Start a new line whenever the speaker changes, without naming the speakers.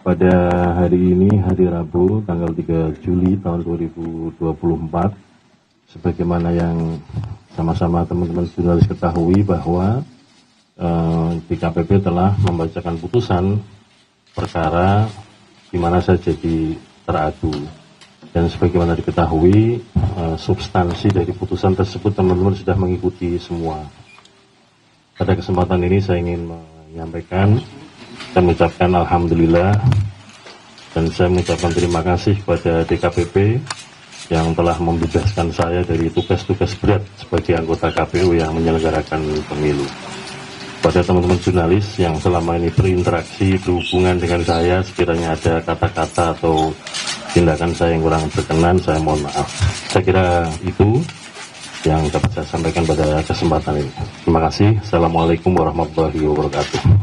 Pada hari ini, hari Rabu, tanggal 3 Juli tahun 2024, sebagaimana yang sama-sama teman-teman jurnalis ketahui bahwa DKPP telah membacakan putusan perkara di mana saya jadi teradu. Dan sebagaimana diketahui, substansi dari putusan tersebut teman-teman sudah mengikuti semua. Pada kesempatan ini saya ingin menyampaikan dan mengucapkan alhamdulillah, dan saya mengucapkan terima kasih kepada DKPP yang telah membebaskan saya dari tugas-tugas berat sebagai anggota KPU yang menyelenggarakan pemilu. Pada teman-teman jurnalis yang selama ini berinteraksi, berhubungan dengan saya, sekiranya ada kata-kata atau tindakan saya yang kurang berkenan, saya mohon maaf. Saya kira itu yang dapat saya sampaikan pada kesempatan ini. Terima kasih. Assalamualaikum warahmatullahi wabarakatuh.